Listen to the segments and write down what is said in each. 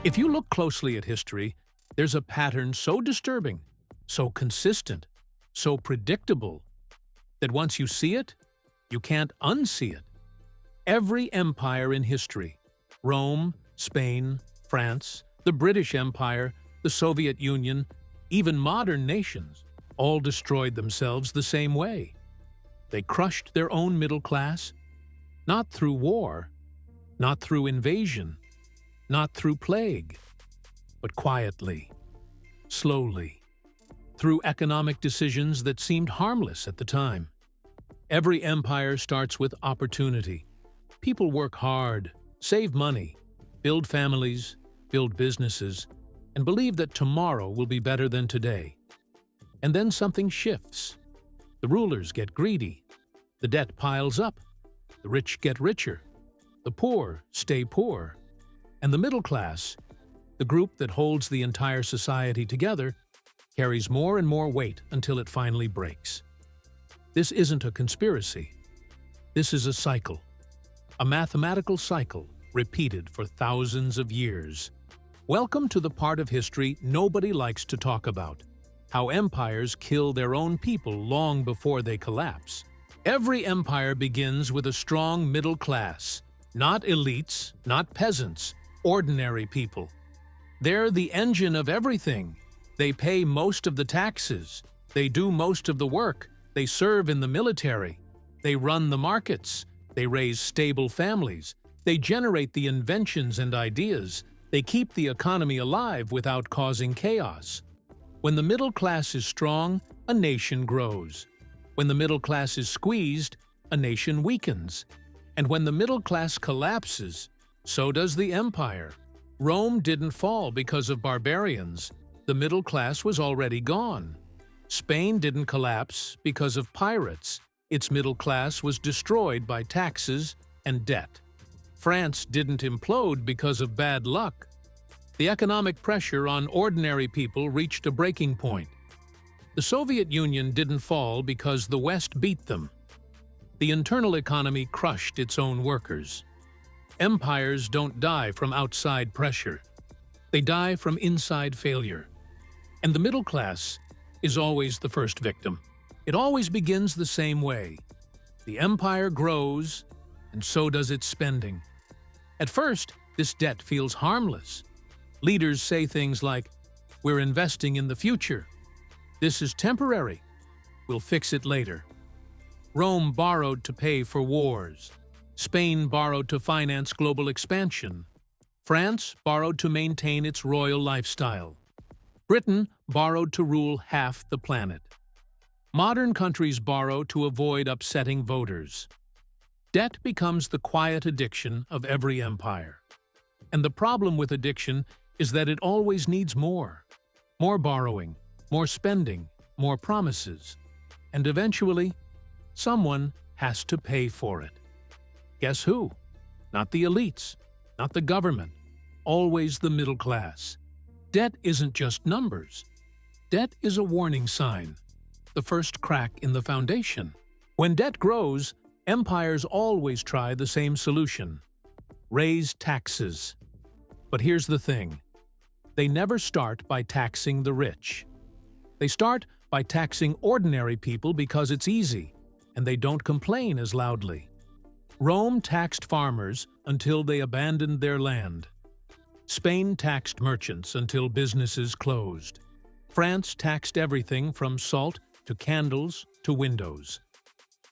If you look closely at history, there's a pattern so disturbing, so consistent, so predictable, that once you see it, you can't unsee it. Every empire in history, Rome, Spain, France, the British Empire, the Soviet Union, even modern nations, all destroyed themselves the same way. They crushed their own middle class, not through war, not through invasion, not through plague, but quietly, slowly, through economic decisions that seemed harmless at the time. Every empire starts with opportunity. People work hard, save money, build families, build businesses, and believe that tomorrow will be better than today. And then something shifts. The rulers get greedy. The debt piles up. The rich get richer. The poor stay poor. And the middle class, the group that holds the entire society together, carries more and more weight until it finally breaks. This isn't a conspiracy. This is a cycle. A mathematical cycle repeated for thousands of years. Welcome to the part of history nobody likes to talk about: how empires kill their own people long before they collapse. Every empire begins with a strong middle class, not elites, not peasants, ordinary people. They're the engine of everything. They pay most of the taxes. They do most of the work. They serve in the military. They run the markets. They raise stable families. They generate the inventions and ideas. They keep the economy alive without causing chaos. When the middle class is strong, a nation grows. When the middle class is squeezed, a nation weakens. And when the middle class collapses, so does the empire. Rome didn't fall because of barbarians. The middle class was already gone. Spain didn't collapse because of pirates. Its middle class was destroyed by taxes and debt. France didn't implode because of bad luck. The economic pressure on ordinary people reached a breaking point. The Soviet Union didn't fall because the West beat them. The internal economy crushed its own workers. Empires don't die from outside pressure. They die from inside failure. And the middle class is always the first victim. It always begins the same way. The empire grows, and so does its spending. At first, this debt feels harmless. Leaders say things like, "We're investing in the future. This is temporary. We'll fix it later." Rome borrowed to pay for wars. Spain borrowed to finance global expansion. France borrowed to maintain its royal lifestyle. Britain borrowed to rule half the planet. Modern countries borrow to avoid upsetting voters. Debt becomes the quiet addiction of every empire. And the problem with addiction is that it always needs more. More borrowing, more spending, more promises. And eventually, someone has to pay for it. Guess who? Not the elites, not the government, always the middle class. Debt isn't just numbers. Debt is a warning sign, the first crack in the foundation. When debt grows, empires always try the same solution: raise taxes. But here's the thing: they never start by taxing the rich. They start by taxing ordinary people because it's easy, and they don't complain as loudly. Rome taxed farmers until they abandoned their land. Spain taxed merchants until businesses closed. France taxed everything from salt to candles to windows.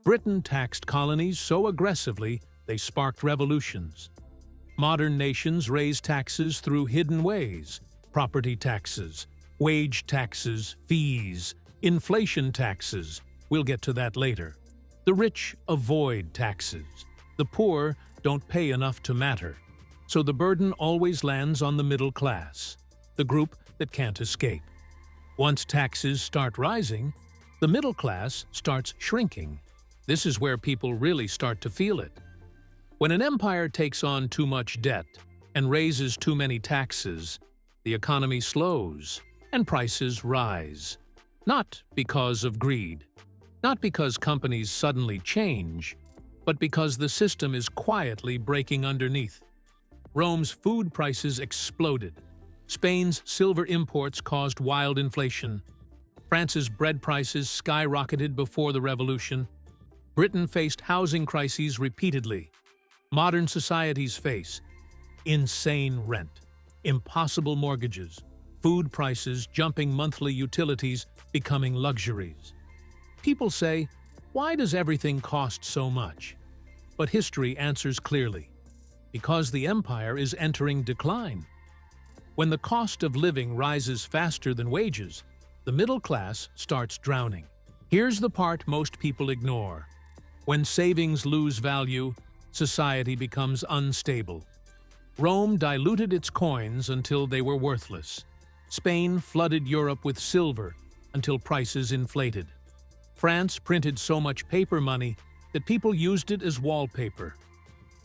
Britain taxed colonies so aggressively they sparked revolutions. Modern nations raise taxes through hidden ways: property taxes, wage taxes, fees, inflation taxes. We'll get to that later. The rich avoid taxes. The poor don't pay enough to matter. So the burden always lands on the middle class, the group that can't escape. Once taxes start rising, the middle class starts shrinking. This is where people really start to feel it. When an empire takes on too much debt and raises too many taxes, the economy slows and prices rise. Not because of greed, not because companies suddenly change, but because the system is quietly breaking underneath. Rome's food prices exploded. Spain's silver imports caused wild inflation. France's bread prices skyrocketed before the revolution. Britain faced housing crises repeatedly. Modern societies face insane rent, impossible mortgages, food prices jumping, monthly utilities becoming luxuries. People say, why does everything cost so much? But history answers clearly. Because the empire is entering decline. When the cost of living rises faster than wages, the middle class starts drowning. Here's the part most people ignore. When savings lose value, society becomes unstable. Rome diluted its coins until they were worthless. Spain flooded Europe with silver until prices inflated. France printed so much paper money that people used it as wallpaper.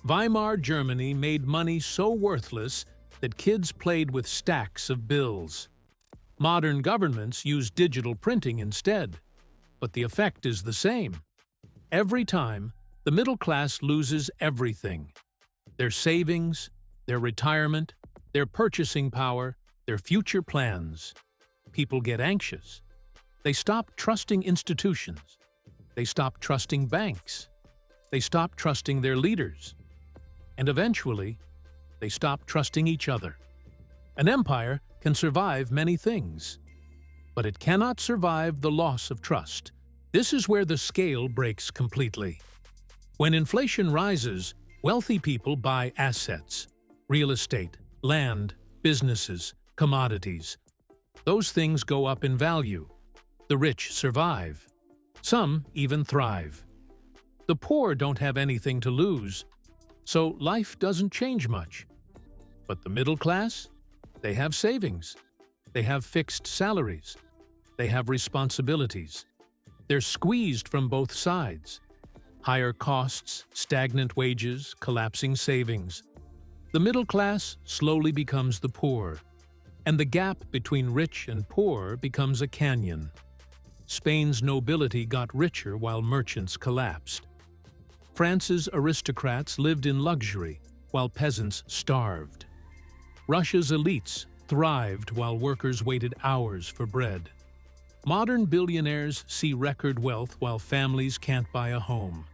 Weimar Germany made money so worthless that kids played with stacks of bills. Modern governments use digital printing instead, but the effect is the same. Every time, the middle class loses everything. Their savings, their retirement, their purchasing power, their future plans. People get anxious. They stop trusting institutions. They stop trusting banks. They stop trusting their leaders. And eventually, they stop trusting each other. An empire can survive many things, but it cannot survive the loss of trust. This is where the scale breaks completely. When inflation rises, wealthy people buy assets, real estate, land, businesses, commodities. Those things go up in value. The rich survive. Some even thrive. The poor don't have anything to lose, so life doesn't change much. But the middle class? They have savings. They have fixed salaries. They have responsibilities. They're squeezed from both sides. Higher costs, stagnant wages, collapsing savings. The middle class slowly becomes the poor, and the gap between rich and poor becomes a canyon. Spain's nobility got richer while merchants collapsed. France's aristocrats lived in luxury while peasants starved. Russia's elites thrived while workers waited hours for bread. Modern billionaires see record wealth while families can't buy a home.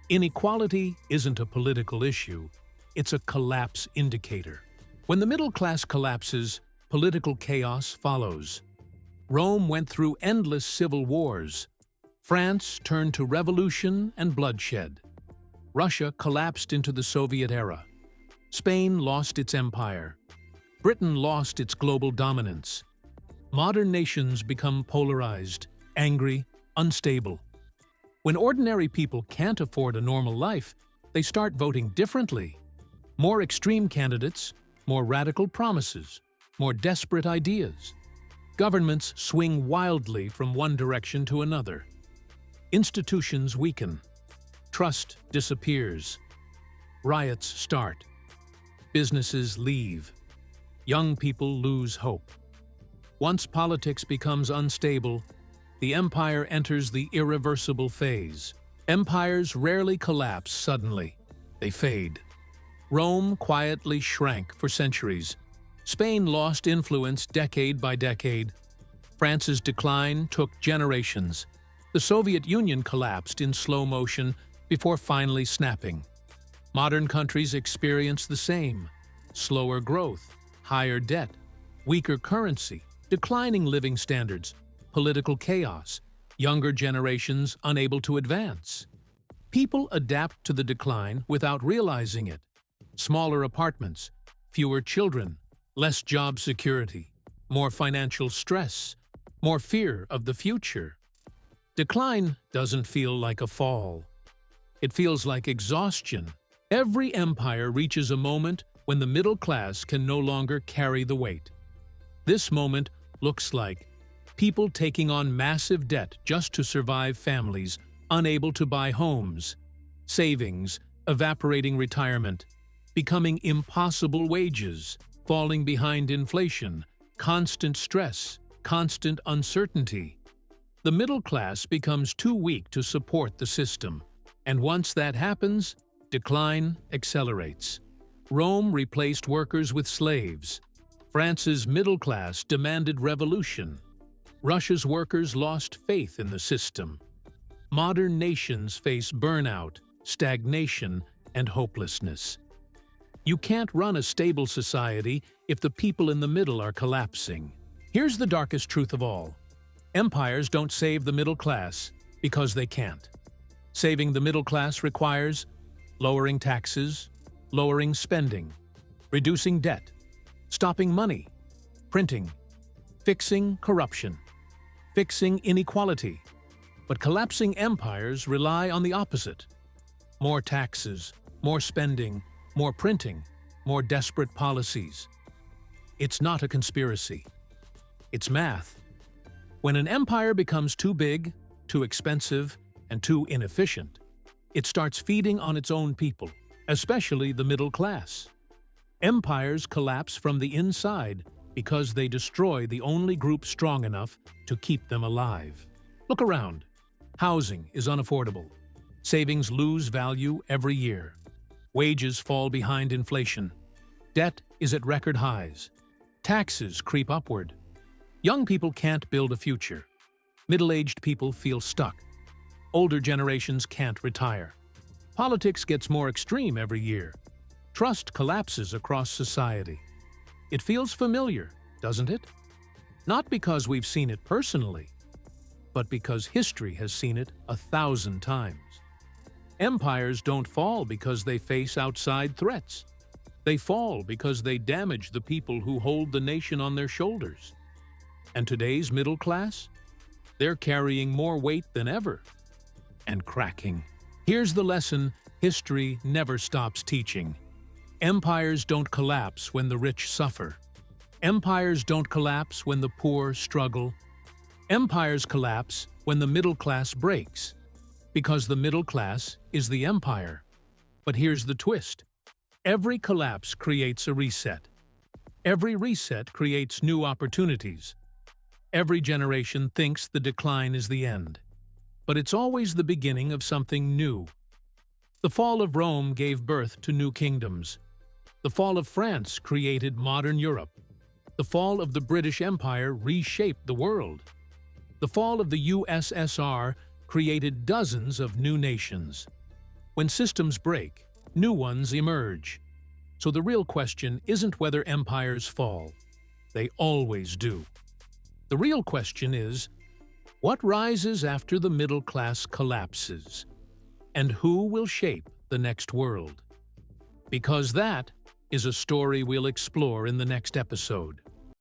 Inequality isn't a political issue, it's a collapse indicator. When the middle class collapses, political chaos follows. Rome went through endless civil wars. France turned to revolution and bloodshed. Russia collapsed into the Soviet era. Spain lost its empire. Britain lost its global dominance. Modern nations become polarized, angry, unstable. When ordinary people can't afford a normal life, they start voting differently. More extreme candidates, more radical promises, more desperate ideas. Governments swing wildly from one direction to another. Institutions weaken. Trust disappears. Riots start. Businesses leave. Young people lose hope. Once politics becomes unstable, the empire enters the irreversible phase. Empires rarely collapse suddenly. They fade. Rome quietly shrank for centuries. Spain lost influence decade by decade. France's decline took generations. The Soviet Union collapsed in slow motion before finally snapping. Modern countries experience the same: slower growth, higher debt, weaker currency, declining living standards, political chaos, younger generations unable to advance. People adapt to the decline without realizing it. Smaller apartments, fewer children, less job security, more financial stress, more fear of the future. Decline doesn't feel like a fall. It feels like exhaustion. Every empire reaches a moment when the middle class can no longer carry the weight. This moment looks like people taking on massive debt just to survive, families unable to buy homes, savings evaporating, retirement becoming impossible, wages falling behind inflation, constant stress, constant uncertainty. The middle class becomes too weak to support the system, and once that happens, decline accelerates. Rome replaced workers with slaves. France's middle class demanded revolution. Russia's workers lost faith in the system. Modern nations face burnout, stagnation, and hopelessness. You can't run a stable society if the people in the middle are collapsing. Here's the darkest truth of all. Empires don't save the middle class because they can't. Saving the middle class requires lowering taxes, lowering spending, reducing debt, stopping money, printing, fixing corruption, fixing inequality. But collapsing empires rely on the opposite. More taxes, more spending, more printing, more desperate policies. It's not a conspiracy. It's math. When an empire becomes too big, too expensive, and too inefficient, it starts feeding on its own people, especially the middle class. Empires collapse from the inside because they destroy the only group strong enough to keep them alive. Look around. Housing is unaffordable. Savings lose value every year. Wages fall behind inflation. Debt is at record highs. Taxes creep upward. Young people can't build a future. Middle-aged people feel stuck. Older generations can't retire. Politics gets more extreme every year. Trust collapses across society. It feels familiar, doesn't it? Not because we've seen it personally, but because history has seen it 1,000 times. Empires don't fall because they face outside threats. They fall because they damage the people who hold the nation on their shoulders. And today's middle class? They're carrying more weight than ever. And cracking. Here's the lesson history never stops teaching. Empires don't collapse when the rich suffer. Empires don't collapse when the poor struggle. Empires collapse when the middle class breaks. Because the middle class is the empire. But here's the twist. Every collapse creates a reset. Every reset creates new opportunities. Every generation thinks the decline is the end. But it's always the beginning of something new. The fall of Rome gave birth to new kingdoms. The fall of France created modern Europe. The fall of the British Empire reshaped the world. The fall of the USSR created dozens of new nations. When systems break, new ones emerge. So the real question isn't whether empires fall. They always do. The real question is, what rises after the middle class collapses? And who will shape the next world? Because that is a story we'll explore in the next episode.